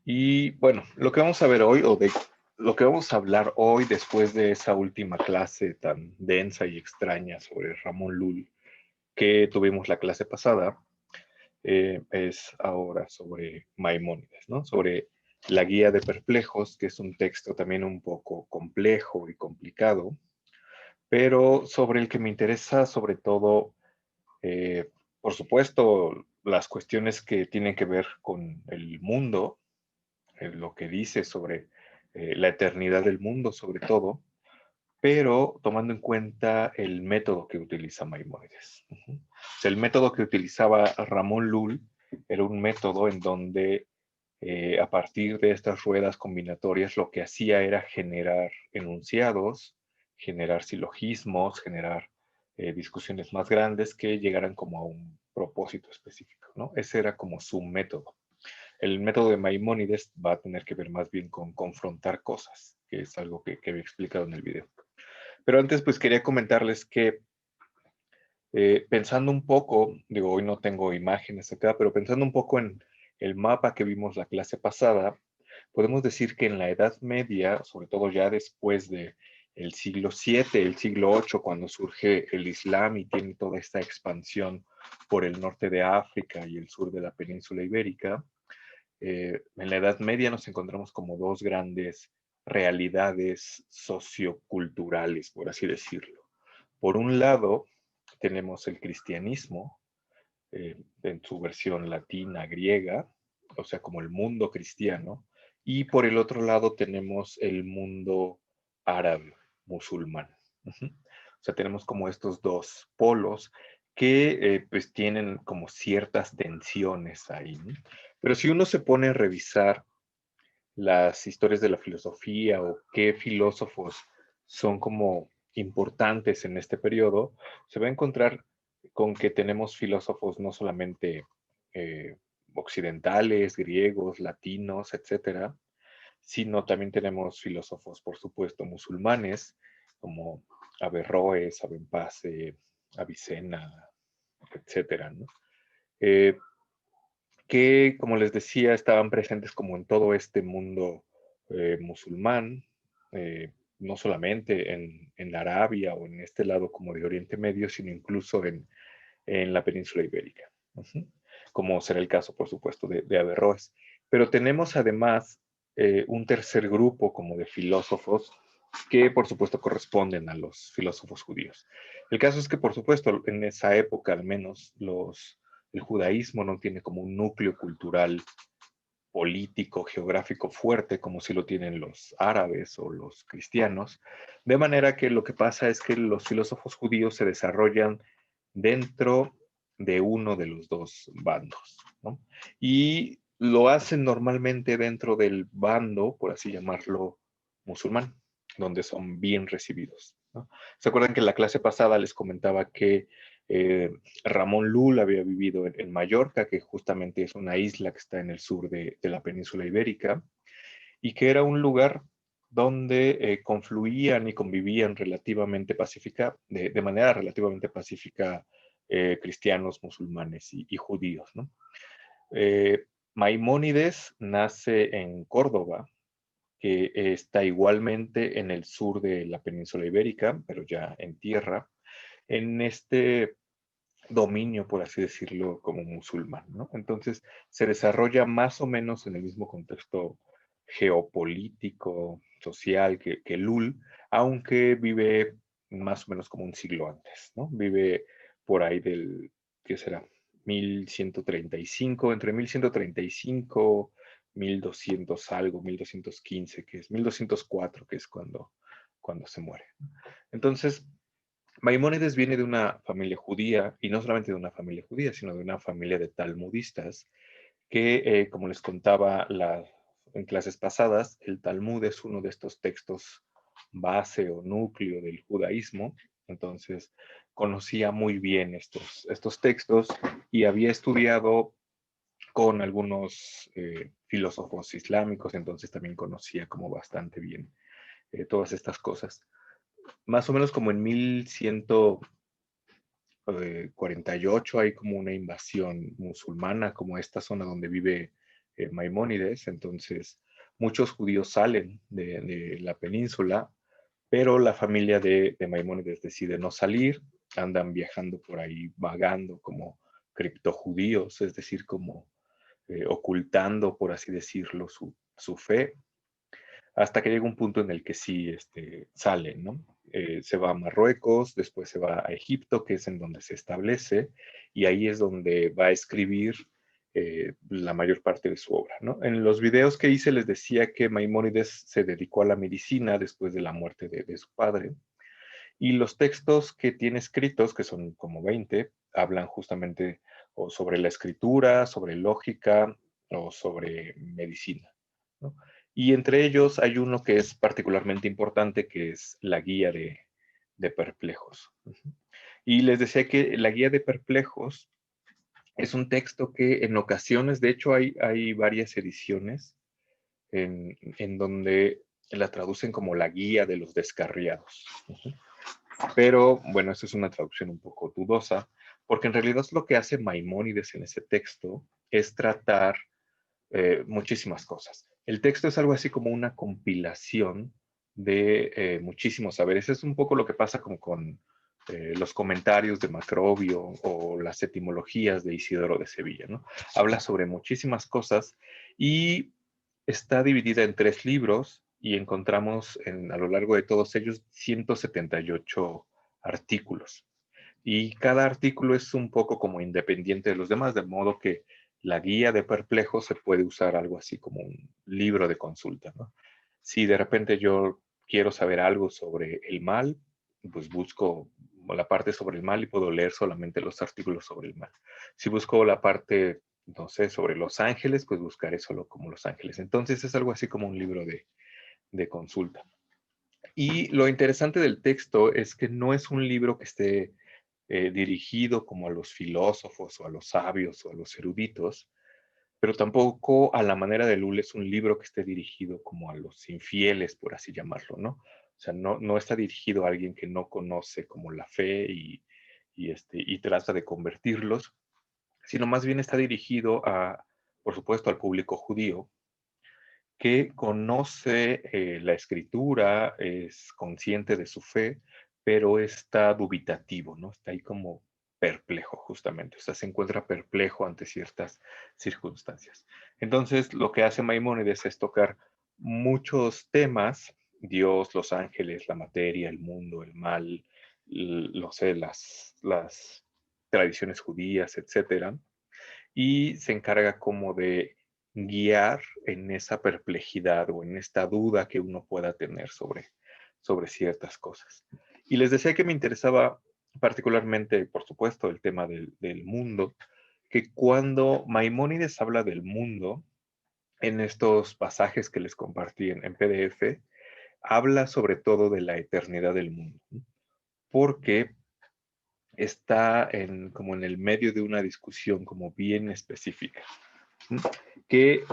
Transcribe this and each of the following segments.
Y bueno, lo que vamos a ver hoy, o de lo que vamos a hablar hoy después de esa última clase tan densa y extraña sobre Ramón Lull que tuvimos la clase pasada, es ahora sobre Maimónides, ¿no? Sobre la Guía de Perplejos, que es un texto también un poco complejo y complicado, pero sobre el que me interesa sobre todo, eh, por supuesto, las cuestiones que tienen que ver con el mundo, lo que dice sobre la eternidad del mundo, sobre todo, pero tomando en cuenta el método que utiliza Maimónides. O sea, el método que utilizaba Ramón Lull era un método en donde a partir de estas ruedas combinatorias lo que hacía era generar enunciados, generar silogismos, generar discusiones más grandes que llegaran como a un propósito específico, ¿no? Ese era como su método. El método de Maimónides va a tener que ver más bien con confrontar cosas, que es algo que había explicado en el video. Pero antes, pues quería comentarles que pensando un poco, digo, hoy no tengo imágenes acá, pero pensando un poco en el mapa que vimos la clase pasada, podemos decir que en la Edad Media, sobre todo ya después de el siglo VII, el siglo VIII, cuando surge el Islam y tiene toda esta expansión por el norte de África y el sur de la península ibérica, en la Edad Media nos encontramos como dos grandes realidades socioculturales, por así decirlo. Por un lado, tenemos el cristianismo en su versión latina, griega, o sea, como el mundo cristiano, y por el otro lado tenemos el mundo árabe, musulmán. O sea, tenemos como estos dos polos que pues tienen como ciertas tensiones ahí, ¿no? Pero si uno se pone a revisar las historias de la filosofía o qué filósofos son como importantes en este periodo, se va a encontrar con que tenemos filósofos no solamente eh, occidentales, griegos, latinos, etcétera, sino también tenemos filósofos, por supuesto, musulmanes, como Averroes, Abenpase, Avicena, etcétera, ¿no? Eh, que, como les decía, estaban presentes como en todo este mundo musulmán, no solamente en Arabia o en este lado como de Oriente Medio, sino incluso en la península ibérica, como será el caso, por supuesto, de Averroes. Pero tenemos además un tercer grupo como de filósofos que, por supuesto, corresponden a los filósofos judíos. El caso es que, por supuesto, en esa época al menos el judaísmo no tiene como un núcleo cultural político, geográfico fuerte como si lo tienen los árabes o los cristianos, de manera que lo que pasa es que los filósofos judíos se desarrollan dentro de uno de los dos bandos, ¿no? Y lo hacen normalmente dentro del bando, por así llamarlo, musulmán, donde son bien recibidos, ¿no? ¿Se acuerdan que en la clase pasada les comentaba que eh, Ramón Lull había vivido en Mallorca, que justamente es una isla que está en el sur de la península ibérica, y que era un lugar donde confluían y convivían relativamente pacífica, de manera relativamente pacífica, cristianos, musulmanes y judíos, ¿no? Maimónides nace en Córdoba, que está igualmente en el sur de la península ibérica, pero ya en tierra, en este dominio, por así decirlo, como musulmán, ¿no? Entonces se desarrolla más o menos en el mismo contexto geopolítico, social que Lul, aunque vive más o menos como un siglo antes, ¿no? Vive por ahí del, ¿qué será? 1135, entre 1135, 1200 algo, 1215, que es 1204, que es cuando se muere. Entonces, Maimónides viene de una familia judía, y no solamente de una familia judía, sino de una familia de talmudistas, que, como les contaba en clases pasadas, el Talmud es uno de estos textos base o núcleo del judaísmo. Entonces, conocía muy bien estos textos y había estudiado con algunos filósofos islámicos, entonces también conocía como bastante bien todas estas cosas. Más o menos como en 1148 hay como una invasión musulmana, como esta zona donde vive Maimónides. Entonces, muchos judíos salen de la península, pero la familia de Maimónides decide no salir, andan viajando por ahí, vagando como criptojudíos, es decir, como ocultando, por así decirlo, su fe, hasta que llega un punto en el que sí salen, ¿no? Se va a Marruecos, después se va a Egipto, que es en donde se establece, y ahí es donde va a escribir la mayor parte de su obra, ¿no? En los videos que hice les decía que Maimónides se dedicó a la medicina después de la muerte de su padre, y los textos que tiene escritos, que son como 20, hablan justamente o sobre la escritura, sobre lógica o sobre medicina, ¿no? Y entre ellos hay uno que es particularmente importante, que es la guía de perplejos. Y les decía que la guía de perplejos es un texto que en ocasiones, de hecho hay varias ediciones en donde la traducen como la guía de los descarriados. Pero bueno, esa es una traducción un poco dudosa, porque en realidad lo que hace Maimónides en ese texto es tratar muchísimas cosas. El texto es algo así como una compilación de muchísimos saberes. Es un poco lo que pasa como con los comentarios de Macrobio o las etimologías de Isidoro de Sevilla, ¿no? Habla sobre muchísimas cosas y está dividida en 3 libros y encontramos a lo largo de todos ellos 178 artículos. Y cada artículo es un poco como independiente de los demás, de modo que la guía de perplejos se puede usar algo así como un libro de consulta, ¿no? Si de repente yo quiero saber algo sobre el mal, pues busco la parte sobre el mal y puedo leer solamente los artículos sobre el mal. Si busco la parte, no sé, sobre los ángeles, pues buscaré solo como los ángeles. Entonces es algo así como un libro de consulta. Y lo interesante del texto es que no es un libro que esté dirigido como a los filósofos o a los sabios o a los eruditos, pero tampoco a la manera de Lul es un libro que esté dirigido como a los infieles, por así llamarlo, ¿no? O sea, no está dirigido a alguien que no conoce como la fe y trata de convertirlos, sino más bien está dirigido por supuesto, al público judío, que conoce la escritura, es consciente de su fe, pero está dubitativo, ¿no? Está ahí como perplejo, justamente. O sea, se encuentra perplejo ante ciertas circunstancias. Entonces, lo que hace Maimónides es tocar muchos temas: Dios, los ángeles, la materia, el mundo, el mal, no sé, las tradiciones judías, etcétera, y se encarga como de guiar en esa perplejidad o en esta duda que uno pueda tener sobre ciertas cosas. Y les decía que me interesaba particularmente, por supuesto, el tema del mundo, que cuando Maimónides habla del mundo, en estos pasajes que les compartí en PDF, habla sobre todo de la eternidad del mundo, ¿no? Porque está como en el medio de una discusión como bien específica, que,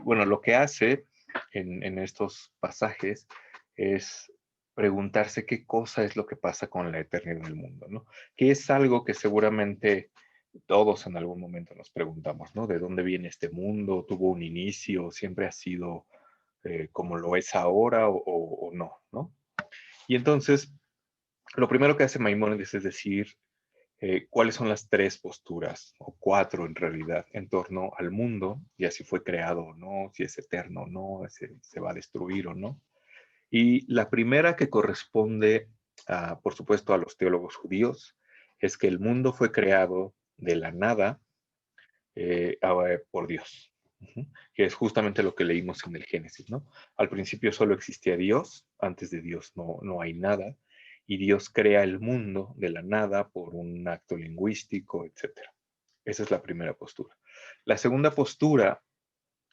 bueno, lo que hace en estos pasajes es preguntarse qué cosa es lo que pasa con la eternidad del mundo, ¿no? Que es algo que seguramente todos en algún momento nos preguntamos, ¿no? ¿De dónde viene este mundo? ¿Tuvo un inicio? ¿Siempre ha sido como lo es ahora o no, ¿no? Y entonces, lo primero que hace Maimónides es decir, cuáles son las 3 posturas, o 4 en realidad, en torno al mundo, y si fue creado o no, si es eterno o no, si se va a destruir o no. Y la primera, que corresponde, por supuesto, a los teólogos judíos, es que el mundo fue creado de la nada por Dios. Que es justamente lo que leímos en el Génesis, ¿no? Al principio solo existía Dios, antes de Dios no hay nada, y Dios crea el mundo de la nada por un acto lingüístico, etcétera. Esa es la primera postura. La segunda postura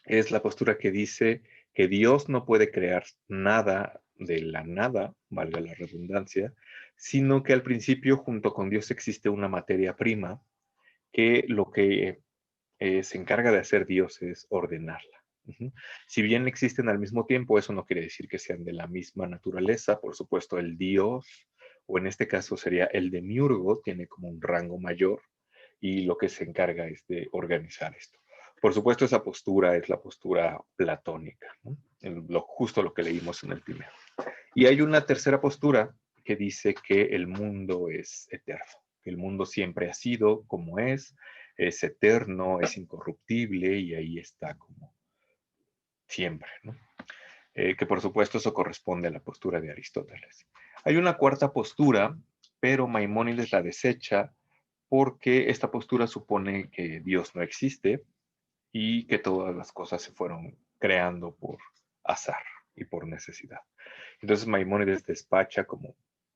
es la postura que dice que Dios no puede crear nada de la nada, valga la redundancia, sino que al principio junto con Dios existe una materia prima que lo que se encarga de hacer Dios es ordenarla. Si bien existen al mismo tiempo, eso no quiere decir que sean de la misma naturaleza. Por supuesto, el Dios, o en este caso sería el demiurgo, tiene como un rango mayor y lo que se encarga es de organizar esto. Por supuesto, esa postura es la postura platónica, ¿no? Justo lo que leímos en el primero. Y hay una tercera postura que dice que el mundo es eterno, que el mundo siempre ha sido como es eterno, es incorruptible y ahí está como siempre, ¿no? Que por supuesto eso corresponde a la postura de Aristóteles. Hay una cuarta postura, pero Maimónides la desecha porque esta postura supone que Dios no existe y que todas las cosas se fueron creando por azar y por necesidad. Entonces Maimónides despacha como,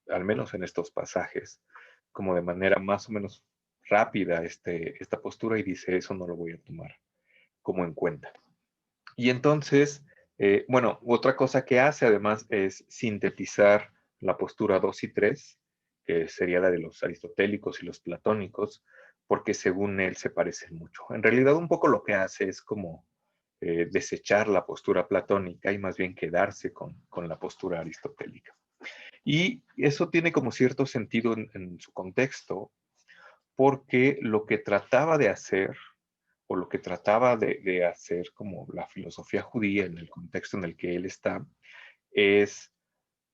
al menos en estos pasajes, como de manera más o menos rápida esta postura y dice, eso no lo voy a tomar como en cuenta. Y entonces, bueno, otra cosa que hace además es sintetizar la postura 2 y 3, que sería la de los aristotélicos y los platónicos, porque según él se parecen mucho. En realidad un poco lo que hace es como desechar la postura platónica y más bien quedarse con la postura aristotélica. Y eso tiene como cierto sentido en su contexto, porque lo que trataba de hacer o lo que trataba de hacer como la filosofía judía en el contexto en el que él está, es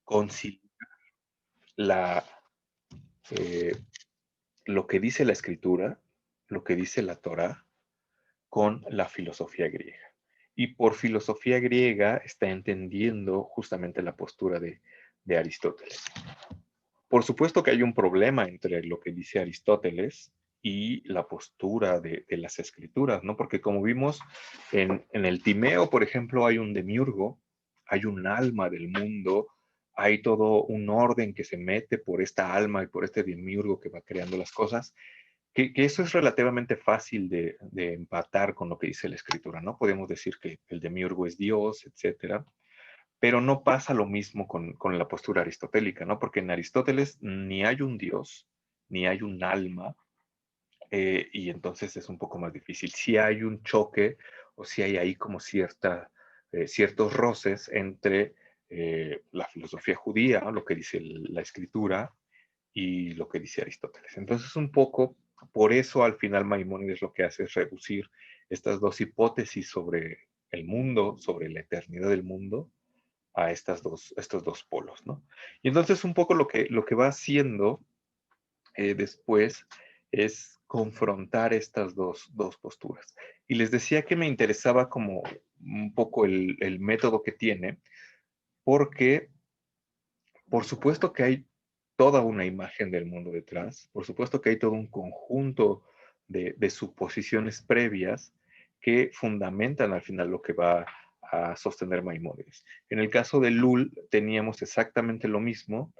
conciliar la, eh, lo que dice la escritura, lo que dice la Torah, con la filosofía griega. Y por filosofía griega está entendiendo justamente la postura de Aristóteles. Por supuesto que hay un problema entre lo que dice Aristóteles y la postura de las escrituras, ¿no? Porque como vimos en el Timeo, por ejemplo, hay un demiurgo, hay un alma del mundo, hay todo un orden que se mete por esta alma y por este demiurgo que va creando las cosas, que eso es relativamente fácil de empatar con lo que dice la escritura, ¿no? Podemos decir que el demiurgo es Dios, etcétera, pero no pasa lo mismo con la postura aristotélica, ¿no? Porque en Aristóteles ni hay un Dios, ni hay un alma, y entonces es un poco más difícil. Si hay un choque o si hay ahí como ciertos roces entre la filosofía judía, ¿no? Lo que dice la escritura, y lo que dice Aristóteles. Entonces, un poco, por eso al final Maimónides lo que hace es reducir estas dos hipótesis sobre el mundo, sobre la eternidad del mundo, a estos dos polos, ¿no? Y entonces un poco lo que va haciendo después es confrontar estas dos posturas. Y les decía que me interesaba como un poco el método que tiene, porque por supuesto que hay toda una imagen del mundo detrás, por supuesto que hay todo un conjunto de suposiciones previas que fundamentan al final lo que va a sostener Maimónides. En el caso de Lull teníamos exactamente lo mismo,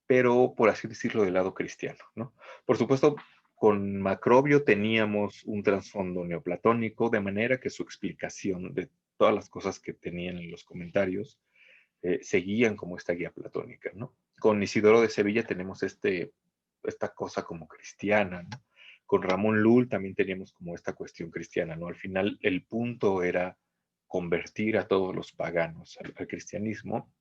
pero por así decirlo del lado cristiano, ¿no? Por supuesto, con Macrobio teníamos un trasfondo neoplatónico, de manera que su explicación de todas las cosas que tenían en los comentarios seguían como esta guía platónica, ¿no? Con Isidoro de Sevilla tenemos esta cosa como cristiana, ¿no? Con Ramón Lull también teníamos como esta cuestión cristiana, ¿no? Al final el punto era convertir a todos los paganos al cristianismo,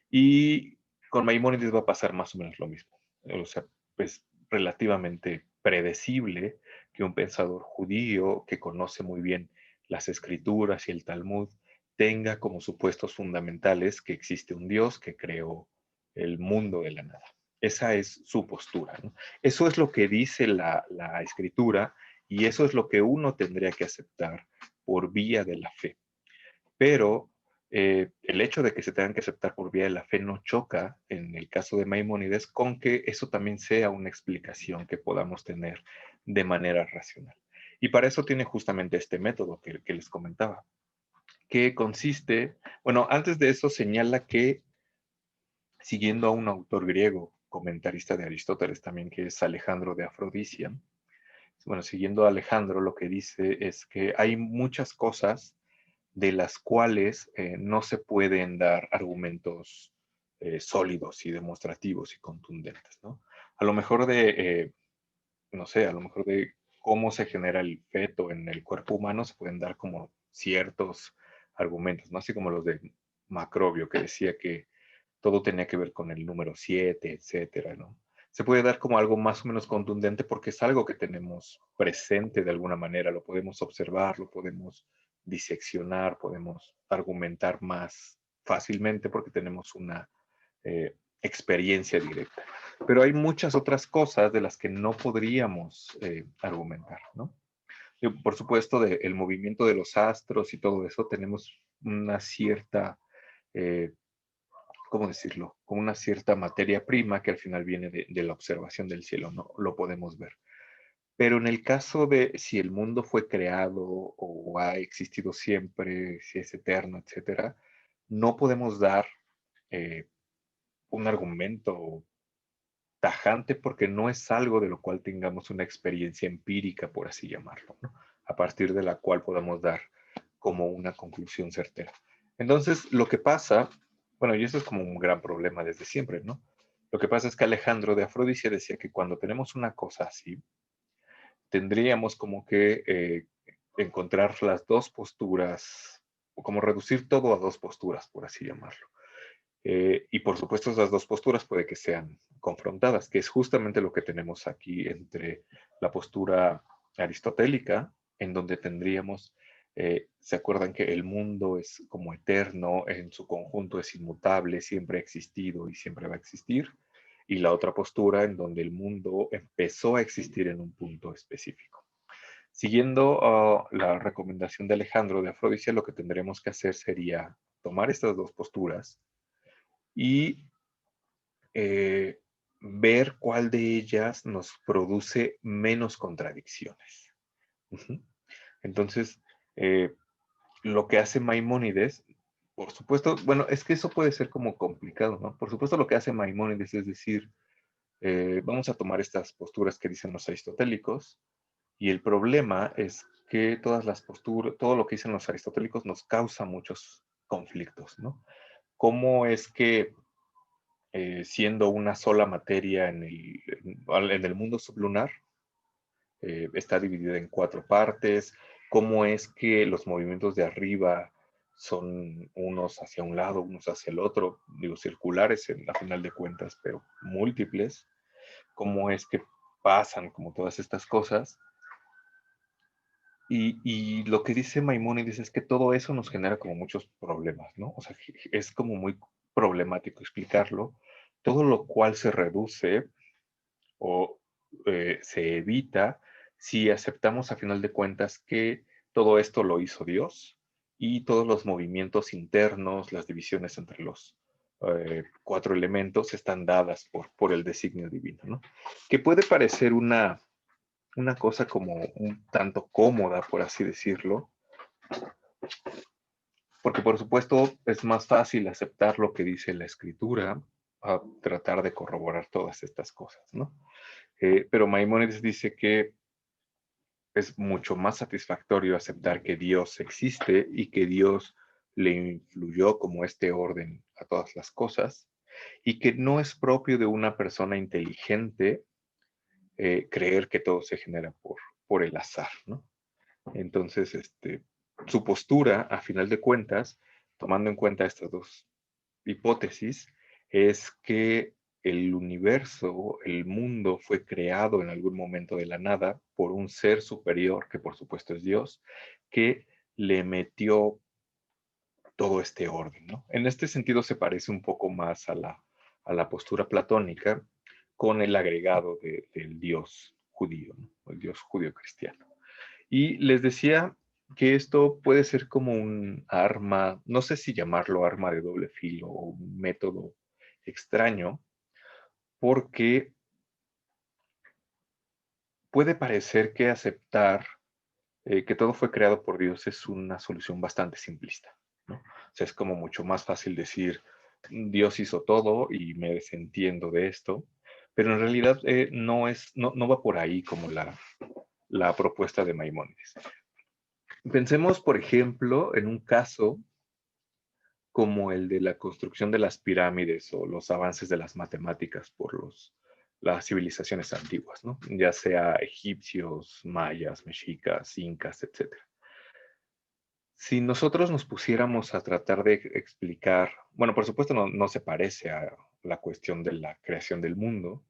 y con Maimónides va a pasar más o menos lo mismo. O sea, pues relativamente predecible que un pensador judío que conoce muy bien las escrituras y el Talmud tenga como supuestos fundamentales que existe un Dios que creó el mundo de la nada. Esa es su postura, ¿no? Eso es lo que dice la escritura y eso es lo que uno tendría que aceptar por vía de la fe. Pero el hecho de que se tengan que aceptar por vía de la fe no choca, en el caso de Maimónides, con que eso también sea una explicación que podamos tener de manera racional. Y para eso tiene justamente este método que les comentaba, que consiste, bueno, antes de eso señala que, siguiendo a un autor griego, comentarista de Aristóteles también, que es Alejandro de Afrodisia, bueno, siguiendo a Alejandro, lo que dice es que hay muchas cosas de las cuales no se pueden dar argumentos sólidos y demostrativos y contundentes, ¿no? A lo mejor no sé, a lo mejor de cómo se genera el feto en el cuerpo humano se pueden dar como ciertos argumentos, ¿no? Así como los de Macrobio, que decía que todo tenía que ver con el número 7, etcétera, ¿no? se puede dar como algo más o menos contundente porque es algo que tenemos presente de alguna manera, lo podemos observar, lo podemos diseccionar, podemos argumentar más fácilmente porque tenemos una experiencia directa. Pero hay muchas otras cosas de las que no podríamos argumentar, ¿no? Por supuesto, del movimiento de los astros y todo eso, tenemos una cierta, eh, ¿cómo decirlo? Como una cierta materia prima que al final viene de la observación del cielo, ¿no? Lo podemos ver. Pero en el caso de si el mundo fue creado o ha existido siempre, si es eterno, etcétera, no podemos dar eh, un argumento tajante porque no es algo de lo cual tengamos una experiencia empírica, por así llamarlo, ¿no? A partir de la cual podamos dar como una conclusión certera. Entonces, lo que pasa, bueno, y eso es como un gran problema desde siempre, ¿no? Lo que pasa es que Alejandro de Afrodisia decía que cuando tenemos una cosa así, tendríamos como que encontrar las dos posturas, o como reducir todo a dos posturas, por así llamarlo. Y por supuesto esas dos posturas puede que sean confrontadas, que es justamente lo que tenemos aquí entre la postura aristotélica, en donde tendríamos, se acuerdan que el mundo es como eterno, en su conjunto es inmutable, siempre ha existido y siempre va a existir, y la otra postura en donde el mundo empezó a existir en un punto específico. Siguiendo la recomendación de Alejandro de Afrodisia, lo que tendremos que hacer sería tomar estas dos posturas y eh, ver cuál de ellas nos produce menos contradicciones. Ujú. Entonces, eh, lo que hace Maimónides, por supuesto, bueno, es que eso puede ser como complicado, ¿no? Por supuesto, lo que hace Maimónides es decir, vamos a tomar estas posturas que dicen los aristotélicos, y el problema es que todas las posturas, todo lo que dicen los aristotélicos nos causa muchos conflictos, ¿no? ¿Cómo es que siendo una sola materia en el mundo sublunar, está dividida en cuatro partes, cómo es que los movimientos de arriba son unos hacia un lado, unos hacia el otro, digo, circulares a final de cuentas, pero múltiples, cómo es que pasan como todas estas cosas. Y lo que dice Maimónides es que todo eso nos genera como muchos problemas, ¿no? O sea, es como muy problemático explicarlo, todo lo cual se reduce o se evita si aceptamos a final de cuentas que todo esto lo hizo Dios y todos los movimientos internos, las divisiones entre los cuatro elementos están dadas por el designio divino, ¿no? Que puede parecer una cosa como un tanto cómoda, por así decirlo, porque por supuesto es más fácil aceptar lo que dice la escritura a tratar de corroborar todas estas cosas, ¿no? Pero Maimónides dice que es mucho más satisfactorio aceptar que Dios existe y que Dios le influyó como este orden a todas las cosas y que no es propio de una persona inteligente creer que todo se genera por el azar, ¿no? Entonces, su postura, a final de cuentas, tomando en cuenta estas dos hipótesis, es que el universo, el mundo fue creado en algún momento de la nada por un ser superior, que por supuesto es Dios, que le metió todo este orden, ¿no? En este sentido se parece un poco más a la postura platónica con el agregado del Dios judío, ¿no? El Dios judío cristiano. Y les decía que esto puede ser como un arma, no sé si llamarlo arma de doble filo o un método extraño, porque puede parecer que aceptar que todo fue creado por Dios es una solución bastante simplista, ¿no? O sea, es como mucho más fácil decir, Dios hizo todo y me desentiendo de esto, pero en realidad no va por ahí como la propuesta de Maimónides. Pensemos, por ejemplo, en un caso como el de la construcción de las pirámides o los avances de las matemáticas por las civilizaciones antiguas, ¿no? Ya sea egipcios, mayas, mexicas, incas, etcétera. Si nosotros nos pusiéramos a tratar de explicar, bueno, por supuesto no se parece a la cuestión de la creación del mundo,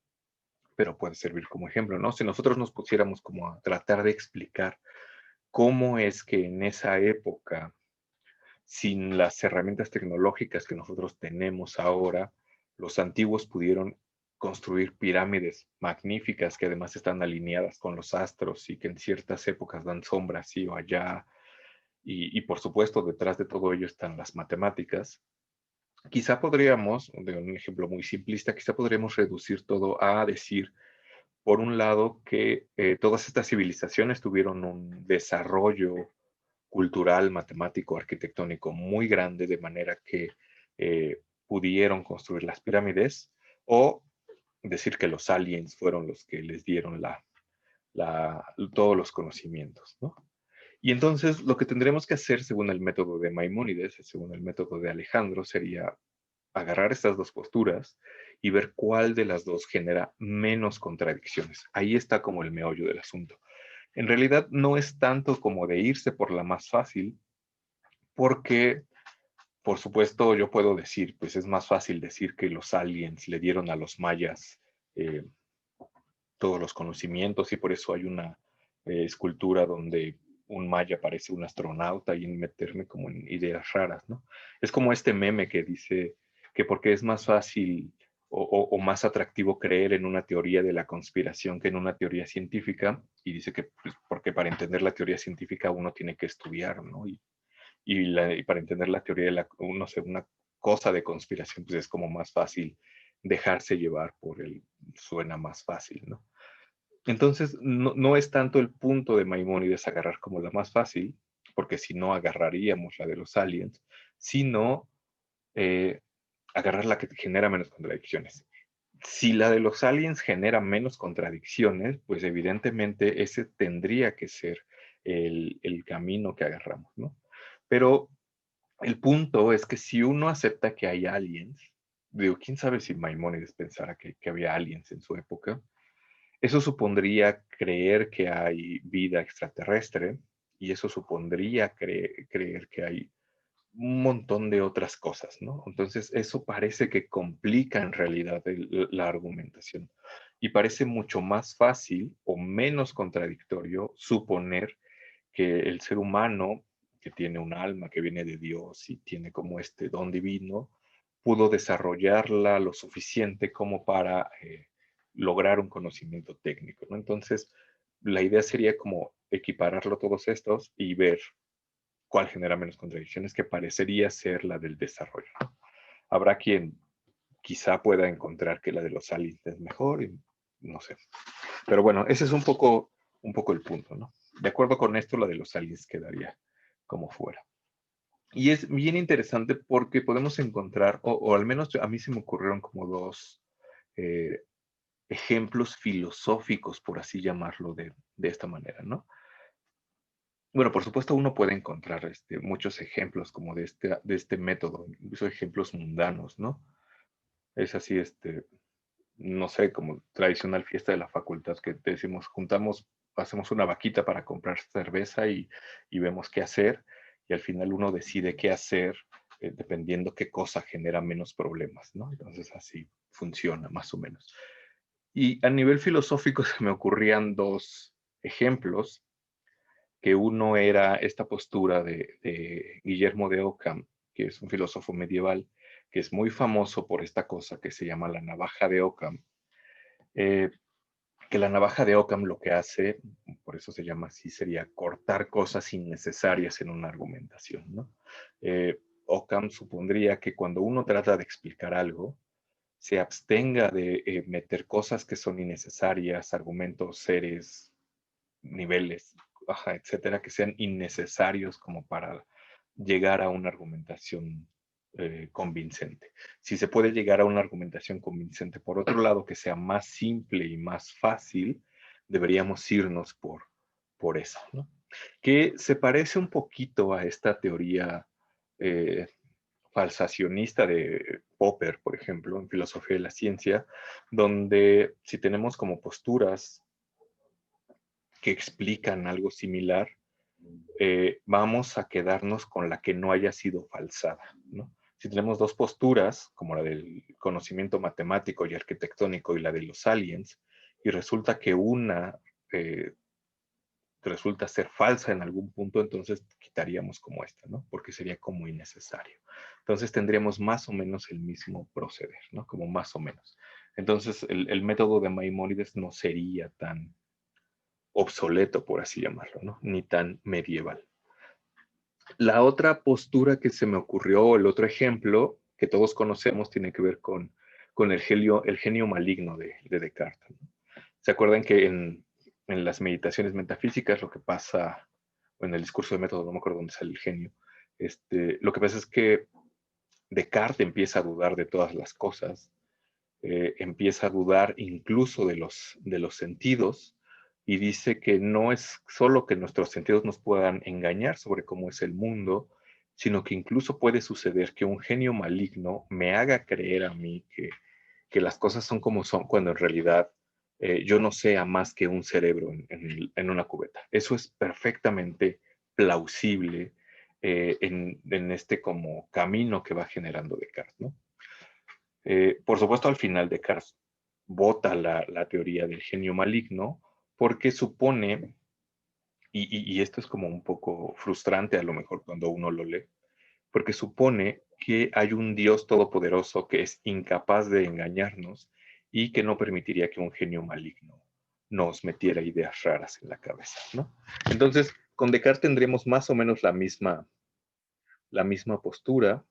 pero puede servir como ejemplo, ¿no? Si nosotros nos pusiéramos como a tratar de explicar cómo es que en esa época, sin las herramientas tecnológicas que nosotros tenemos ahora, los antiguos pudieron construir pirámides magníficas que además están alineadas con los astros y que en ciertas épocas dan sombra así o allá. Y por supuesto, detrás de todo ello están las matemáticas. Quizá podríamos, de un ejemplo muy simplista, quizá podríamos reducir todo a decir, por un lado, que todas estas civilizaciones tuvieron un desarrollo cultural, matemático, arquitectónico muy grande, de manera que pudieron construir las pirámides, o decir que los aliens fueron los que les dieron todos los conocimientos, ¿no? Y entonces lo que tendremos que hacer, según el método de Maimónides, según el método de Alejandro, sería agarrar estas dos posturas y ver cuál de las dos genera menos contradicciones. Ahí está como el meollo del asunto. En realidad no es tanto como de irse por la más fácil, porque, por supuesto, yo puedo decir, pues es más fácil decir que los aliens le dieron a los mayas eh, todos los conocimientos y por eso hay una escultura donde un maya parece un astronauta y meterme como en ideas raras, ¿no? Es como este meme que dice que porque es más fácil o más atractivo creer en una teoría de la conspiración que en una teoría científica, y dice que pues, porque para entender la teoría científica uno tiene que estudiar, ¿no? Y para entender la teoría de no sé, una cosa de conspiración, pues es como más fácil dejarse llevar por el, suena más fácil, ¿no? Entonces, no es tanto el punto de Maimónides agarrar como la más fácil, porque si no agarraríamos la de los aliens, sino eh, agarrar la que genera menos contradicciones. Si la de los aliens genera menos contradicciones, pues evidentemente ese tendría que ser el camino que agarramos, ¿no? Pero el punto es que si uno acepta que hay aliens, digo, quién sabe si Maimónides pensara que había aliens en su época, eso supondría creer que hay vida extraterrestre y eso supondría creer que hay un montón de otras cosas, ¿no? Entonces, eso parece que complica en realidad la argumentación y parece mucho más fácil o menos contradictorio suponer que el ser humano, que tiene un alma que viene de Dios y tiene como este don divino, pudo desarrollarla lo suficiente como para lograr un conocimiento técnico, ¿no? Entonces, la idea sería como equipararlo todos estos y ver cuál genera menos contradicciones, que parecería ser la del desarrollo, ¿no? Habrá quien quizá pueda encontrar que la de los aliens es mejor, y no sé. Pero bueno, ese es un poco el punto, ¿no? De acuerdo con esto, la de los aliens quedaría como fuera. Y es bien interesante porque podemos encontrar, o al menos a mí se me ocurrieron como dos eh, ejemplos filosóficos, por así llamarlo, de esta manera, ¿no? Bueno, por supuesto uno puede encontrar muchos ejemplos como de este método, incluso ejemplos mundanos, ¿no? Es así, no sé, como tradicional fiesta de la facultad que te decimos, juntamos, hacemos una vaquita para comprar cerveza y vemos qué hacer y al final uno decide qué hacer dependiendo qué cosa genera menos problemas, ¿no? Entonces así funciona más o menos. Y a nivel filosófico se me ocurrían dos ejemplos, que uno era esta postura de Guillermo de Ockham, que es un filósofo medieval, que es muy famoso por esta cosa que se llama la navaja de Ockham, eh, que la navaja de Ockham lo que hace, por eso se llama así, sería cortar cosas innecesarias en una argumentación, ¿no? Ockham supondría que cuando uno trata de explicar algo, se abstenga de meter cosas que son innecesarias, argumentos, seres, niveles, ajá, etcétera, que sean innecesarios como para llegar a una argumentación convincente. Si se puede llegar a una argumentación convincente, por otro lado, que sea más simple y más fácil, deberíamos irnos por eso, ¿no? Que se parece un poquito a esta teoría eh, falsacionista de Popper, por ejemplo, en Filosofía de la Ciencia, donde si tenemos como posturas que explican algo similar, vamos a quedarnos con la que no haya sido falsada, ¿no? Si tenemos dos posturas, como la del conocimiento matemático y arquitectónico y la de los aliens, y resulta que una resulta ser falsa en algún punto, entonces quitaríamos como esta, ¿no? Porque sería como innecesario. Entonces tendríamos más o menos el mismo proceder, ¿no? Como más o menos. Entonces el método de Maimónides no sería tan obsoleto, por así llamarlo, ¿no? Ni tan medieval. La otra postura que se me ocurrió, el otro ejemplo que todos conocemos, tiene que ver con el genio maligno de Descartes, ¿no? ¿Se acuerdan que en las meditaciones metafísicas lo que pasa, o en el discurso de método, no me acuerdo dónde sale el genio, lo que pasa es que Descartes empieza a dudar de todas las cosas, empieza a dudar incluso de los sentidos, y dice que no es solo que nuestros sentidos nos puedan engañar sobre cómo es el mundo, sino que incluso puede suceder que un genio maligno me haga creer a mí que las cosas son como son, cuando en realidad yo no sea más que un cerebro en una cubeta. Eso es perfectamente plausible en este como camino que va generando Descartes, ¿no? Por supuesto, al final Descartes vota la teoría del genio maligno porque supone, y esto es como un poco frustrante a lo mejor cuando uno lo lee, porque supone que hay un Dios todopoderoso que es incapaz de engañarnos y que no permitiría que un genio maligno nos metiera ideas raras en la cabeza, ¿no? Entonces, con Descartes tendremos más o menos la misma postura,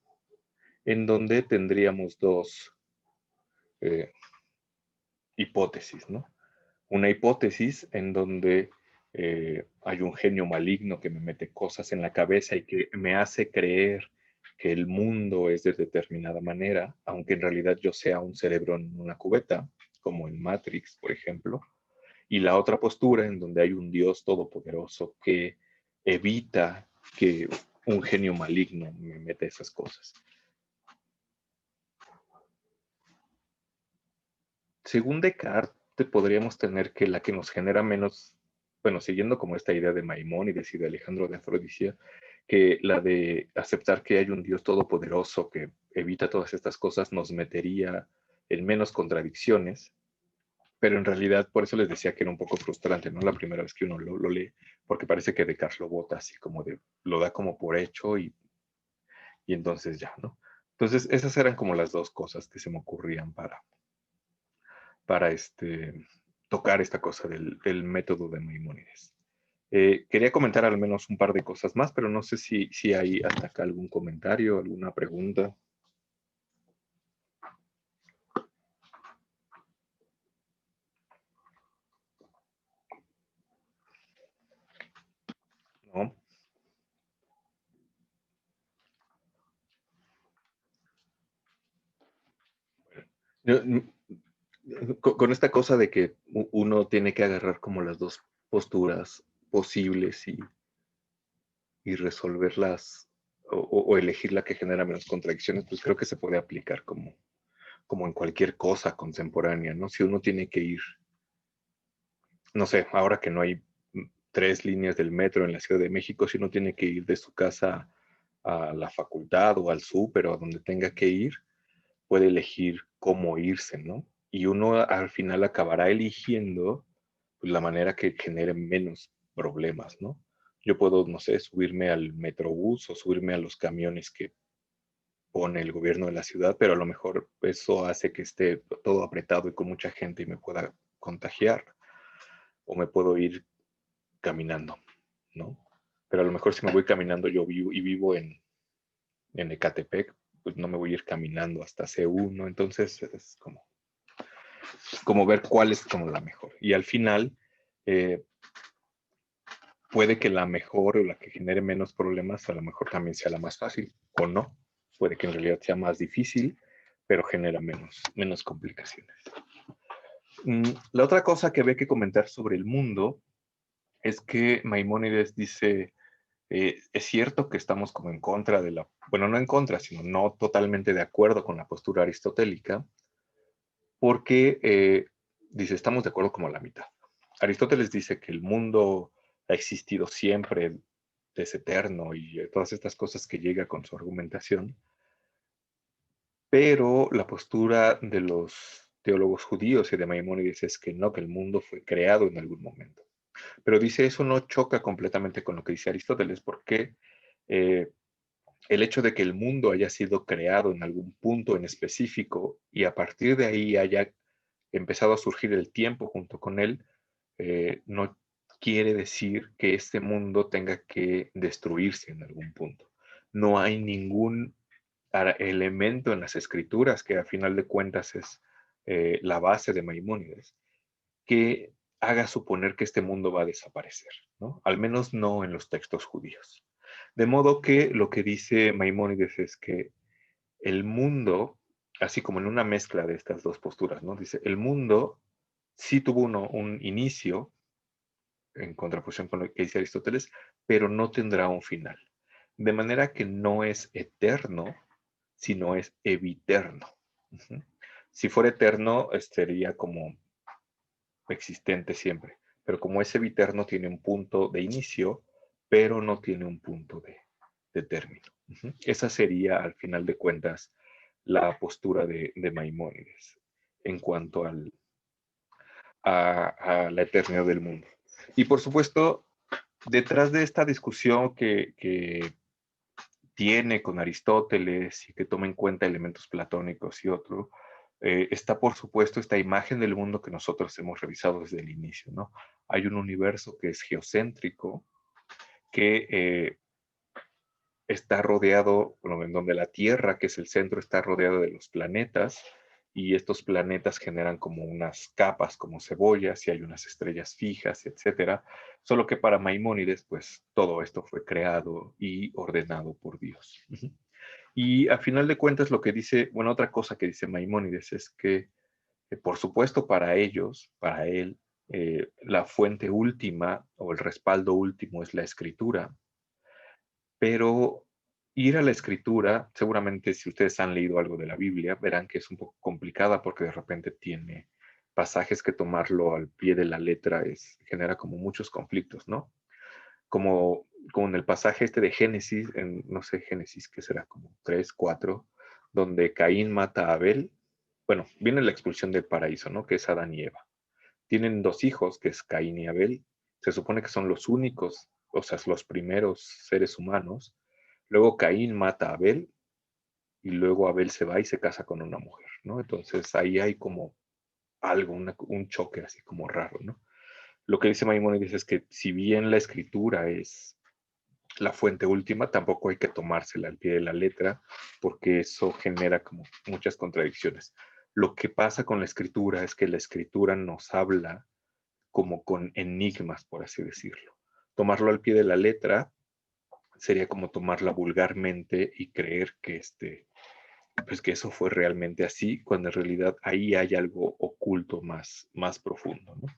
en donde tendríamos dos eh, hipótesis, ¿no? Una hipótesis en donde hay un genio maligno que me mete cosas en la cabeza y que me hace creer que el mundo es de determinada manera, aunque en realidad yo sea un cerebro en una cubeta, como en Matrix, por ejemplo. Y la otra postura en donde hay un Dios todopoderoso que evita que un genio maligno me meta esas cosas. Según Descartes, podríamos tener que la que nos genera menos, bueno, siguiendo como esta idea de Maimónides y de Alejandro de Afrodisia, que la de aceptar que hay un Dios todopoderoso que evita todas estas cosas nos metería en menos contradicciones, pero en realidad por eso les decía que era un poco frustrante, ¿no? La primera vez que uno lo lee, porque parece que Descartes lo vota así como de, lo da como por hecho y entonces ya, ¿no? Entonces esas eran como las dos cosas que se me ocurrían para tocar esta cosa del método de Maimónides. Quería comentar al menos un par de cosas más, pero no sé si hay hasta acá algún comentario, alguna pregunta. ¿No? Yo, con esta cosa de que uno tiene que agarrar como las dos posturas posibles y resolverlas o elegir la que genera menos contradicciones, pues creo que se puede aplicar como en cualquier cosa contemporánea, ¿no? Si uno tiene que ir, no sé, ahora que no hay 3 líneas del metro en la Ciudad de México, si uno tiene que ir de su casa a la facultad o al súper o a donde tenga que ir, puede elegir cómo irse, ¿no? Y uno al final acabará eligiendo pues, la manera que genere menos problemas, ¿no? Yo puedo, no sé, subirme al metrobús o subirme a los camiones que pone el gobierno de la ciudad, pero a lo mejor eso hace que esté todo apretado y con mucha gente y me pueda contagiar, o me puedo ir caminando, ¿no? Pero a lo mejor si me voy caminando yo vivo y vivo en Ecatepec, pues no me voy a ir caminando hasta C1, entonces es como ver cuál es como la mejor. Y al final, eh, puede que la mejor o la que genere menos problemas a lo mejor también sea la más fácil, o no. Puede que en realidad sea más difícil, pero genera menos complicaciones. La otra cosa que había que comentar sobre el mundo es que Maimónides dice, es cierto que estamos como en contra de bueno, no en contra, sino no totalmente de acuerdo con la postura aristotélica, porque dice, estamos de acuerdo como a la mitad. Aristóteles dice que el mundo ha existido siempre, es eterno y todas estas cosas que llega con su argumentación, pero la postura teólogos judíos y de Maimónides es que no, que el mundo fue creado en algún momento. Pero dice, eso no choca completamente con lo que dice Aristóteles, porque eh, el hecho de que el mundo haya sido creado en algún punto en específico y a partir de ahí haya empezado a surgir el tiempo junto con él, no quiere decir que este mundo tenga que destruirse en algún punto. No hay ningún elemento en las escrituras, que a final de cuentas es la base de Maimónides, que haga suponer que este mundo va a desaparecer, ¿no? Al menos no en los textos judíos. De modo que lo que dice Maimónides es que el mundo, así como en una mezcla de estas dos posturas, ¿no? Dice, el mundo sí tuvo un inicio, en contraposición con lo que dice Aristóteles, pero no tendrá un final. De manera que no es eterno, sino es eviterno. Uh-huh. Si fuera eterno, sería como existente siempre, pero como es eviterno, tiene un punto de inicio, pero no tiene un punto de término. Uh-huh. Esa sería, al final de cuentas, la postura de Maimónides en cuanto a la eternidad del mundo. Y por supuesto, detrás de esta discusión que tiene con Aristóteles y que toma en cuenta elementos platónicos y otro, está por supuesto esta imagen del mundo que nosotros hemos revisado desde el inicio, ¿no? Hay un universo que es geocéntrico, que está rodeado, bueno, en donde la Tierra, que es el centro, está rodeado de los planetas, y estos planetas generan como unas capas, como cebollas, y hay unas estrellas fijas, etcétera. Solo que para Maimónides, pues todo esto fue creado y ordenado por Dios. Y a final de cuentas, lo que dice, bueno, otra cosa que dice Maimónides es que, por supuesto, para ellos, para él, la fuente última o el respaldo último es la escritura, pero ir a la escritura, seguramente si ustedes han leído algo de la Biblia, verán que es un poco complicada porque de repente tiene pasajes que tomarlo al pie de la letra genera como muchos conflictos, ¿no? Como en el pasaje este de Génesis, no sé, Génesis, que será como 3, 4, donde Caín mata a Abel. Bueno, viene la expulsión del paraíso, ¿no? Que es Adán y Eva. Tienen dos hijos, que es Caín y Abel. Se supone que son los únicos, o sea, los primeros seres humanos. Luego Caín mata a Abel y luego Abel se va y se casa con una mujer, ¿no? Entonces ahí hay como algo, un choque así como raro, ¿no? Lo que dice Maimónides es que si bien la escritura es la fuente última, tampoco hay que tomársela al pie de la letra porque eso genera como muchas contradicciones. Lo que pasa con la escritura es que la escritura nos habla como con enigmas, por así decirlo. Tomarlo al pie de la letra sería como tomarla vulgarmente y creer que pues que eso fue realmente así, cuando en realidad ahí hay algo oculto más profundo, ¿no?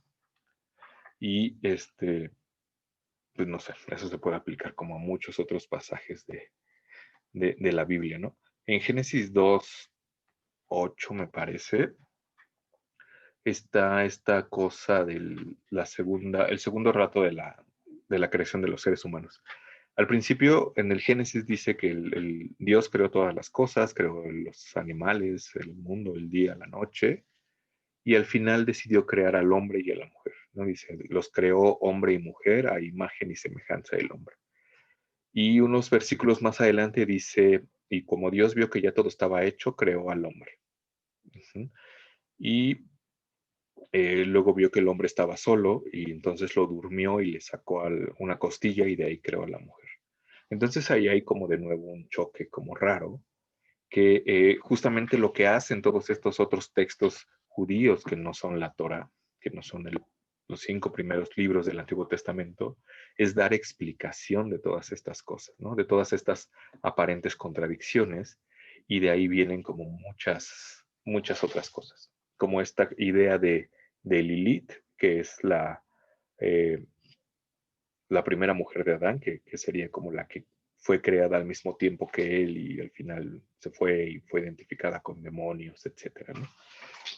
Y pues no sé, eso se puede aplicar como a muchos otros pasajes de la Biblia, ¿no? En Génesis 2:8 me parece, está esta cosa el segundo relato de la creación de los seres humanos. Al principio, en el Génesis dice que el Dios creó todas las cosas, creó los animales, el mundo, el día, la noche, y al final decidió crear al hombre y a la mujer, ¿no? Dice, los creó hombre y mujer a imagen y semejanza del hombre. Y unos versículos más adelante dice, y como Dios vio que ya todo estaba hecho, creó al hombre. Uh-huh. Y luego vio que el hombre estaba solo y entonces lo durmió y le sacó una costilla y de ahí creó a la mujer. Entonces ahí hay como de nuevo un choque como raro, que justamente lo que hacen todos estos otros textos judíos que no son la Torah, que no son los 5 primeros libros del Antiguo Testamento, es dar explicación de todas estas cosas, ¿no? De todas estas aparentes contradicciones, y de ahí vienen como muchas otras cosas, como esta idea de Lilith, que es eh, la primera mujer de Adán, que sería como la que fue creada al mismo tiempo que él y al final se fue y fue identificada con demonios, etcétera, ¿no?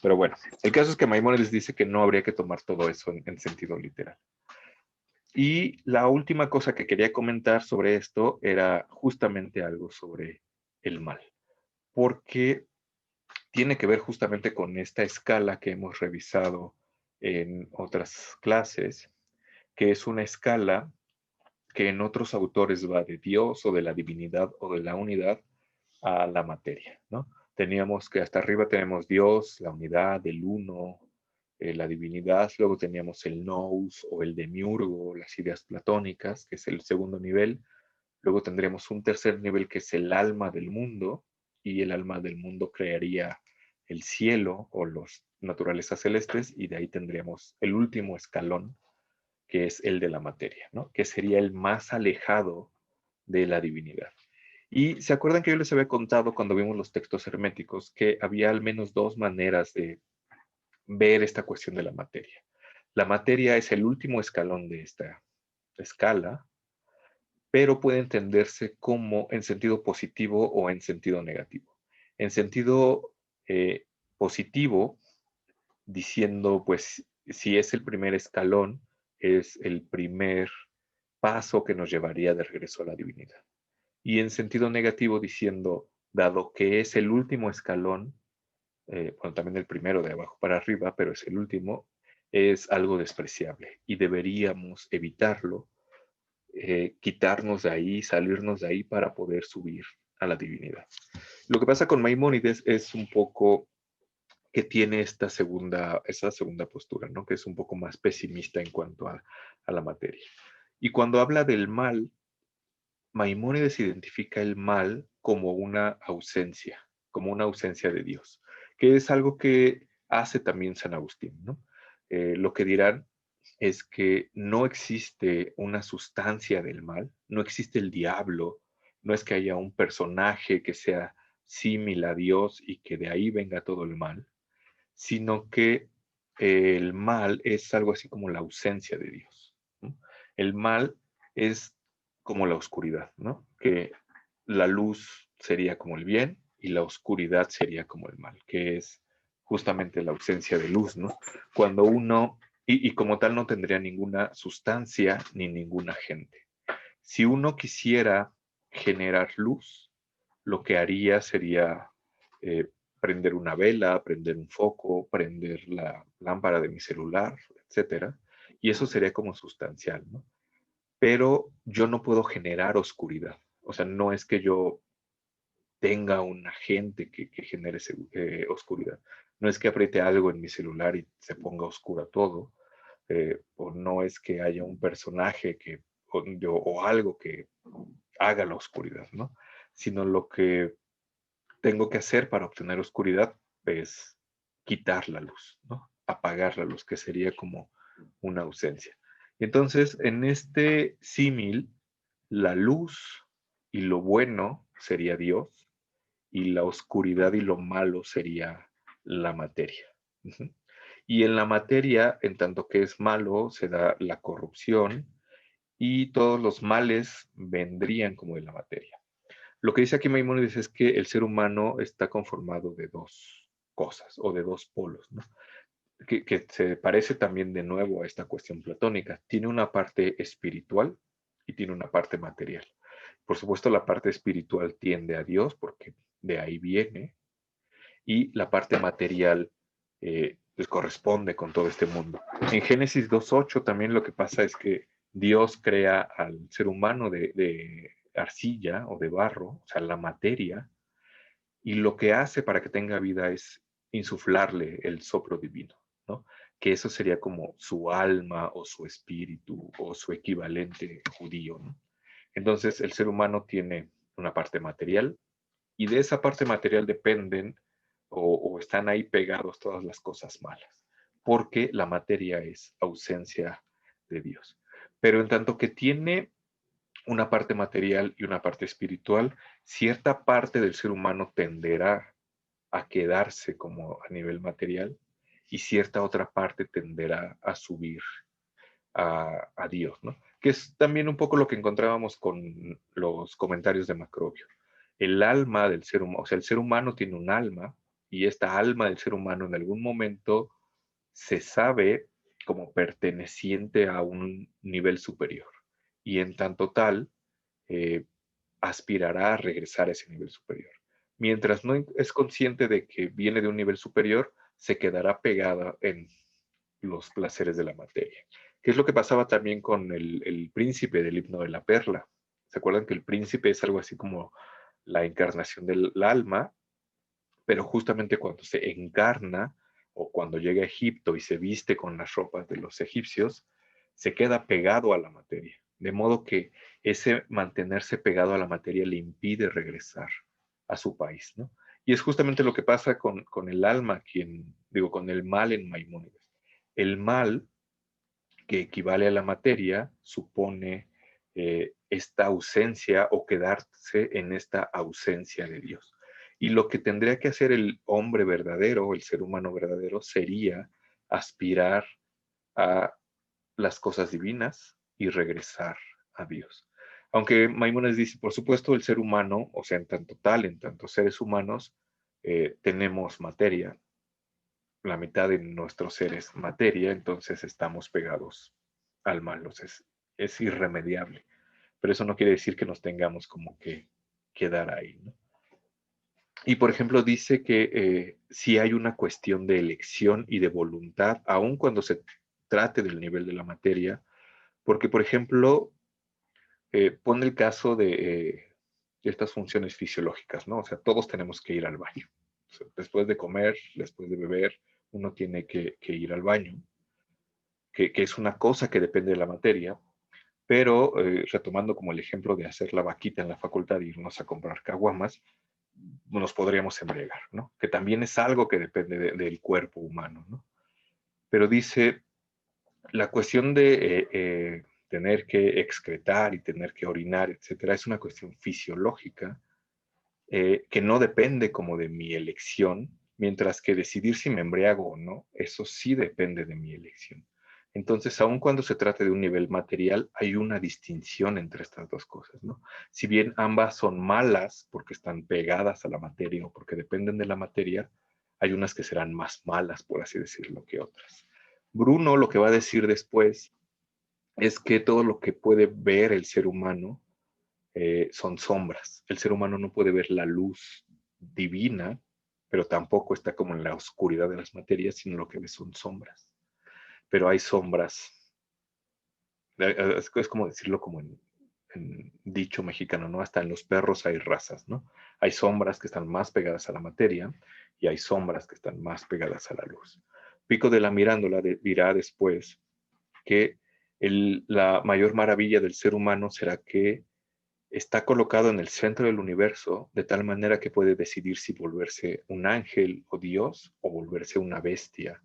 Pero bueno, el caso es que Maimónides dice que no habría que tomar todo eso en sentido literal. Y la última cosa que quería comentar sobre esto era justamente algo sobre el mal, porque tiene que ver justamente con esta escala que hemos revisado en otras clases, que es una escala que en otros autores va de Dios o de la divinidad o de la unidad a la materia, ¿no? Teníamos que hasta arriba tenemos Dios, la unidad, el uno, la divinidad, luego teníamos el nous o el demiurgo, las ideas platónicas, que es el segundo nivel, luego tendríamos un tercer nivel que es el alma del mundo, y el alma del mundo crearía el cielo o los naturalezas celestes, y de ahí tendríamos el último escalón, que es el de la materia, ¿no? Que sería el más alejado de la divinidad. Y se acuerdan que yo les había contado cuando vimos los textos herméticos que había al menos dos maneras de ver esta cuestión de la materia. La materia es el último escalón de esta escala, pero puede entenderse como en sentido positivo o en sentido negativo. En sentido positivo, diciendo, pues, si es el primer escalón, es el primer paso que nos llevaría de regreso a la divinidad. Y en sentido negativo, diciendo, dado que es el último escalón, bueno, también el primero de abajo para arriba, pero es el último, es algo despreciable y deberíamos evitarlo, quitarnos de ahí, salirnos de ahí para poder subir a la divinidad. Lo que pasa con Maimónides es un poco que tiene esa segunda postura, ¿no? Que es un poco más pesimista en cuanto a la materia. Y cuando habla del mal, Maimónides identifica el mal como una ausencia de Dios, que es algo que hace también San Agustín, ¿no? Lo que dirán es que no existe una sustancia del mal, no existe el diablo, no es que haya un personaje que sea símil a Dios y que de ahí venga todo el mal, sino que el mal es algo así como la ausencia de Dios, ¿no? El mal es como la oscuridad, ¿no? Que la luz sería como el bien y la oscuridad sería como el mal, que es justamente la ausencia de luz, ¿no? Cuando uno, y como tal no tendría ninguna sustancia ni ningún agente. Si uno quisiera generar luz, lo que haría sería eh, prender una vela, prender un foco, prender la lámpara de mi celular, etcétera, y eso sería como sustancial, ¿no? Pero yo no puedo generar oscuridad. O sea, no es que yo tenga un agente que genere oscuridad. No es que apriete algo en mi celular y se ponga oscuro todo, o no es que haya un personaje o algo que haga la oscuridad, ¿no? Sino lo que tengo que hacer para obtener oscuridad es quitar la luz, ¿no? Apagar la luz, que sería como una ausencia. Entonces, en este símil, la luz y lo bueno sería Dios, y la oscuridad y lo malo sería la materia. Ujú. Y en la materia, en tanto que es malo, se da la corrupción y todos los males vendrían como de la materia. Lo que dice aquí Maimónides es que el ser humano está conformado de dos cosas o de dos polos, ¿no? Que se parece también de nuevo a esta cuestión platónica. Tiene una parte espiritual y tiene una parte material. Por supuesto, la parte espiritual tiende a Dios porque de ahí viene, y la parte material pues corresponde con todo este mundo. En Génesis 2.8 también lo que pasa es que Dios crea al ser humano de arcilla o de barro, o sea, la materia, y lo que hace para que tenga vida es insuflarle el soplo divino, ¿no? Que eso sería como su alma o su espíritu o su equivalente judío, ¿no? Entonces, el ser humano tiene una parte material y de esa parte material dependen o están ahí pegados todas las cosas malas, porque la materia es ausencia de Dios. Pero en tanto que tiene una parte material y una parte espiritual, cierta parte del ser humano tenderá a quedarse como a nivel material y cierta otra parte tenderá a subir a Dios, ¿no? Que es también un poco lo que encontrábamos con los comentarios de Macrobio. El alma del ser humano, o sea, el ser humano tiene un alma y esta alma del ser humano en algún momento se sabe como perteneciente a un nivel superior y en tanto tal eh, aspirará a regresar a ese nivel superior. mientras no es consciente de que viene de un nivel superior, se quedará pegada en los placeres de la materia. ¿Qué es lo que pasaba también con el príncipe del himno de la perla? ¿Se acuerdan que el príncipe es algo así como la encarnación del alma? Pero justamente cuando se encarna o cuando llega a Egipto y se viste con las ropas de los egipcios, se queda pegado a la materia. De modo que ese mantenerse pegado a la materia le impide regresar a su país, ¿no? Y es justamente lo que pasa con el alma, con el mal en Maimónides. El mal, que equivale a la materia, supone esta ausencia o quedarse en esta ausencia de Dios. Y lo que tendría que hacer el hombre verdadero, el ser humano verdadero, sería aspirar a las cosas divinas y regresar a Dios. Aunque Maimónides dice, por supuesto, el ser humano, o sea, en tanto tal, en tanto seres humanos, tenemos materia, la mitad de nuestros seres materia, entonces estamos pegados al mal, o sea, es irremediable. Pero eso no quiere decir que nos tengamos como que quedar ahí, ¿no? Y por ejemplo, dice que si hay una cuestión de elección y de voluntad, aun cuando se trate del nivel de la materia, porque por ejemplo, pone el caso de estas funciones fisiológicas, ¿no? O sea, todos tenemos que ir al baño. O sea, después de comer, después de beber, uno tiene que ir al baño, que es una cosa que depende de la materia, pero retomando como el ejemplo de hacer la vaquita en la facultad e irnos a comprar caguamas, nos podríamos embriagar, ¿no? Que también es algo que depende del cuerpo humano, ¿no? Pero dice, la cuestión de tener que excretar y tener que orinar, etcétera, es una cuestión fisiológica que no depende como de mi elección, mientras que decidir si me embriago o no, eso sí depende de mi elección. Entonces, aun cuando se trate de un nivel material, hay una distinción entre estas dos cosas, ¿no? Si bien ambas son malas porque están pegadas a la materia o porque dependen de la materia, hay unas que serán más malas, por así decirlo, que otras. Bruno lo que va a decir después es que todo lo que puede ver el ser humano son sombras. El ser humano no puede ver la luz divina, pero tampoco está como en la oscuridad de las materias, sino lo que ve son sombras. Pero hay sombras, es como decirlo como en dicho mexicano, ¿no? Hasta en los perros hay razas, ¿no? Hay sombras que están más pegadas a la materia y hay sombras que están más pegadas a la luz. Pico de la Mirándola dirá después que la mayor maravilla del ser humano será que está colocado en el centro del universo de tal manera que puede decidir si volverse un ángel o Dios o volverse una bestia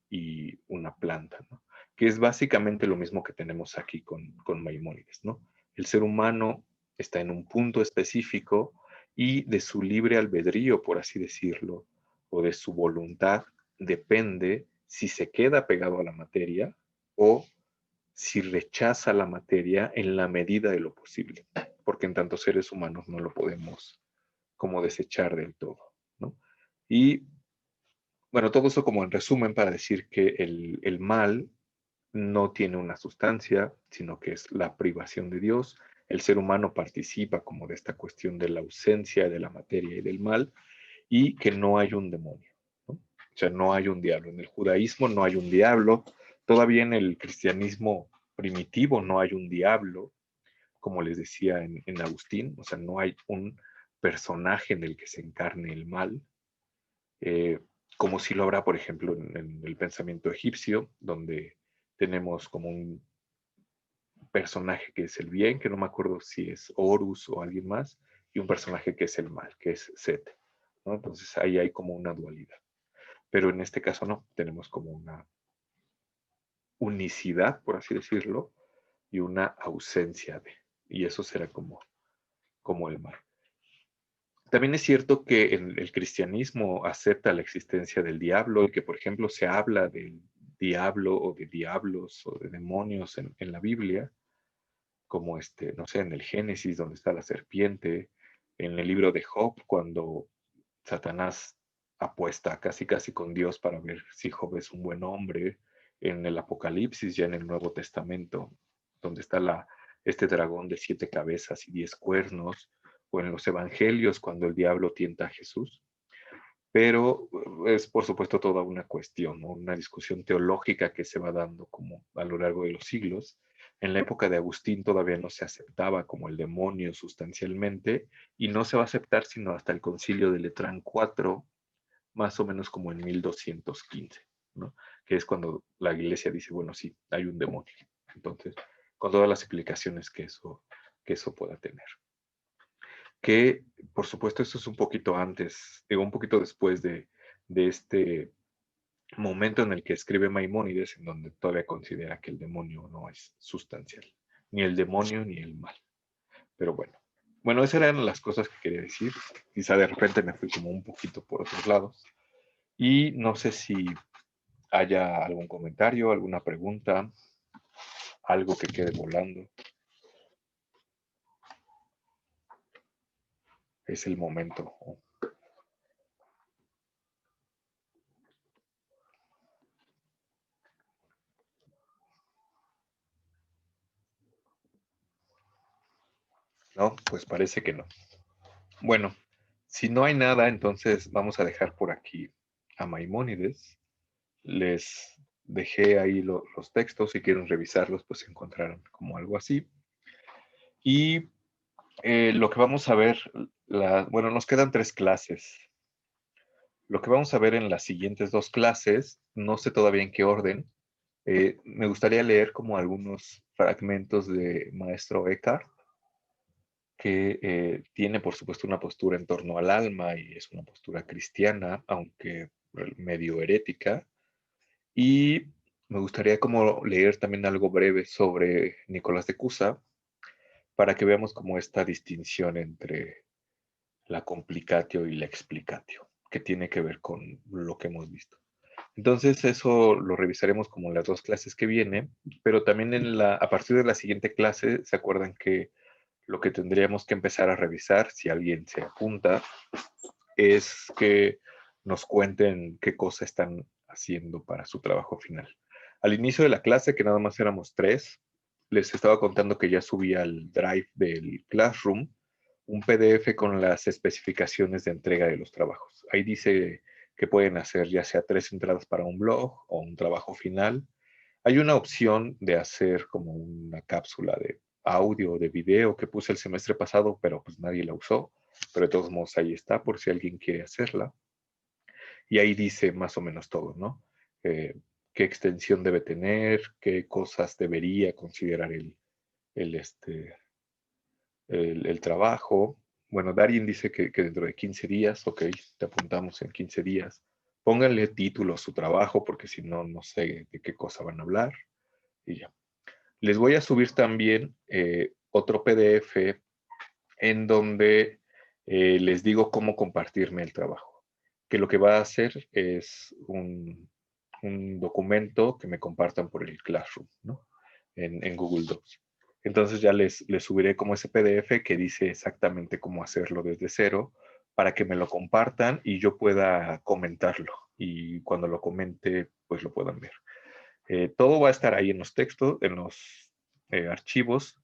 y una planta, ¿no? Que es básicamente lo mismo que tenemos aquí con Maimónides, ¿no? El ser humano está en un punto específico y de su libre albedrío, por así decirlo, o de su voluntad, depende si se queda pegado a la materia o si rechaza la materia en la medida de lo posible, porque en tantos seres humanos no lo podemos como desechar del todo, ¿no? Y bueno, todo eso como en resumen para decir que el mal no tiene una sustancia, sino que es la privación de Dios. El ser humano participa como de esta cuestión de la ausencia de la materia y del mal, y que no hay un demonio, ¿no? O sea, no hay un diablo. En el judaísmo no hay un diablo, todavía en el cristianismo primitivo no hay un diablo, como les decía en Agustín, o sea, no hay un personaje en el que se encarne el mal, eh, como si lo habrá, por ejemplo, en el pensamiento egipcio, donde tenemos como un personaje que es el bien, que no me acuerdo si es Horus o alguien más, y un personaje que es el mal, que es Set, ¿no? Entonces ahí hay como una dualidad. Pero en este caso no, tenemos como una unicidad, por así decirlo, y una ausencia de, y eso será como el mal. También es cierto que el cristianismo acepta la existencia del diablo y que, por ejemplo, se habla del diablo o de diablos o de demonios en la Biblia, como no sé, en el Génesis, donde está la serpiente, en el libro de Job, cuando Satanás apuesta casi casi con Dios para ver si Job es un buen hombre, en el Apocalipsis, ya en el Nuevo Testamento, donde está este dragón de 7 cabezas y 10 cuernos, o en los evangelios cuando el diablo tienta a Jesús, pero es por supuesto toda una cuestión, ¿no? Una discusión teológica que se va dando como a lo largo de los siglos. En la época de Agustín todavía no se aceptaba como el demonio sustancialmente y no se va a aceptar sino hasta el concilio de Letrán IV, más o menos como en 1215, ¿no? Que es cuando la iglesia dice, bueno, sí, hay un demonio. Entonces, con todas las implicaciones que eso pueda tener. Que, por supuesto, esto es un poquito antes, digo, un poquito después de este momento en el que escribe Maimónides, en donde todavía considera que el demonio no es sustancial, ni el demonio ni el mal. Pero bueno, bueno, esas eran las cosas que quería decir. Quizá de repente me fui como un poquito por otros lados. Y no sé si haya algún comentario, alguna pregunta, algo que quede volando. Es el momento. No, pues parece que no. Bueno, si no hay nada, entonces vamos a dejar por aquí a Maimónides. Les dejé ahí los textos, si quieren revisarlos, pues encontrarán como algo así. Y lo que vamos a ver, bueno, nos quedan 3 clases. Lo que vamos a ver en las siguientes 2 clases, no sé todavía en qué orden, me gustaría leer como algunos fragmentos de Maestro Eckhart, que tiene por supuesto una postura en torno al alma y es una postura cristiana, aunque medio herética. Y me gustaría como leer también algo breve sobre Nicolás de Cusa, para que veamos como esta distinción entre la complicatio y la explicatio, que tiene que ver con lo que hemos visto. Entonces eso lo revisaremos como en las 2 clases que vienen, pero también a partir de la siguiente clase, ¿se acuerdan que lo que tendríamos que empezar a revisar, si alguien se apunta, es que nos cuenten qué cosa están haciendo para su trabajo final? Al inicio de la clase, que nada más éramos 3, les estaba contando que ya subí al Drive del Classroom un PDF con las especificaciones de entrega de los trabajos. Ahí dice que pueden hacer ya sea 3 entradas para un blog o un trabajo final. Hay una opción de hacer como una cápsula de audio o de video que puse el semestre pasado, pero pues nadie la usó. Pero de todos modos ahí está por si alguien quiere hacerla. Y ahí dice más o menos todo, ¿no? Eh, qué extensión debe tener, qué cosas debería considerar el trabajo. Bueno, Darien dice que dentro de 15 días, ok, te apuntamos en 15 días. Pónganle título a su trabajo porque si no, no sé de qué cosa van a hablar y ya. Les voy a subir también otro PDF en donde les digo cómo compartirme el trabajo. Que lo que va a hacer es un documento que me compartan por el Classroom, ¿no? En Google Docs. Entonces ya les subiré como ese PDF que dice exactamente cómo hacerlo desde cero para que me lo compartan y yo pueda comentarlo. Y cuando lo comente, pues lo puedan ver. Todo va a estar ahí en los textos, en los archivos,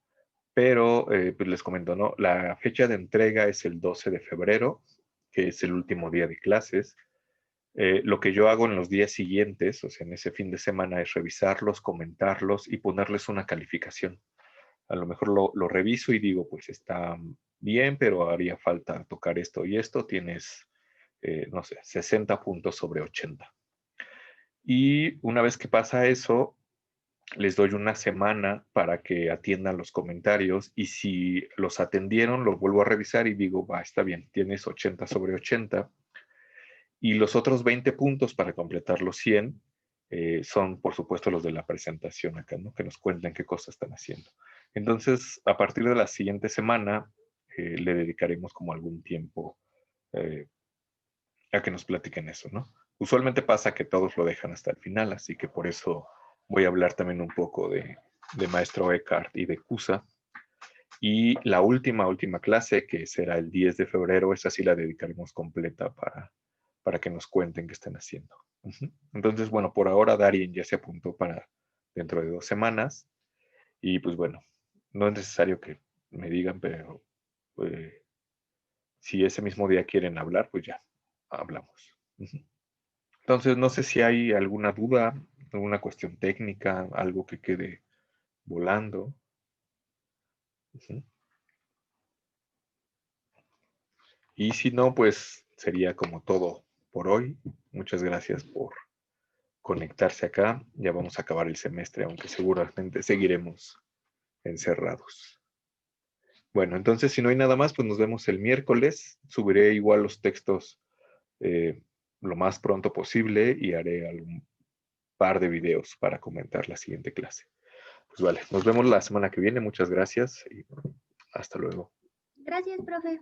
pero pues les comento, ¿no? La fecha de entrega es el 12 de febrero, que es el último día de clases. Lo que yo hago en los días siguientes, o sea, en ese fin de semana, es revisarlos, comentarlos y ponerles una calificación. A lo mejor lo reviso y digo, pues está bien, pero haría falta tocar esto y esto. Tienes, no sé, 60 puntos sobre 80. Y una vez que pasa eso, les doy una semana para que atiendan los comentarios y si los atendieron, los vuelvo a revisar y digo, va, está bien, tienes 80 sobre 80 y los otros 20 puntos para completar los 100 son, por supuesto, los de la presentación acá, ¿no? Que nos cuenten qué cosas están haciendo. Entonces, a partir de la siguiente semana, le dedicaremos como algún tiempo eh, a que nos platiquen eso, ¿no? Usualmente pasa que todos lo dejan hasta el final, así que por eso voy a hablar también un poco de Maestro Eckhart y de Cusa. Y la última clase, que será el 10 de febrero, esa sí la dedicaremos completa para que nos cuenten qué están haciendo. Entonces, bueno, por ahora Darien ya se apuntó para dentro de 2 semanas. Y pues bueno, no es necesario que me digan, pero Si ese mismo día quieren hablar, pues ya hablamos. Ujú. Entonces, no sé si hay alguna duda, alguna cuestión técnica, algo que quede volando. Ujú. Y si no, pues sería como todo por hoy. Muchas gracias por conectarse acá. Ya vamos a acabar el semestre, aunque seguramente seguiremos encerrados. Bueno, entonces si no hay nada más, pues nos vemos el miércoles. Subiré igual los textos eh, lo más pronto posible y haré algún par de videos para comentar la siguiente clase. Pues vale, nos vemos la semana que viene. Muchas gracias y hasta luego. Gracias, profe.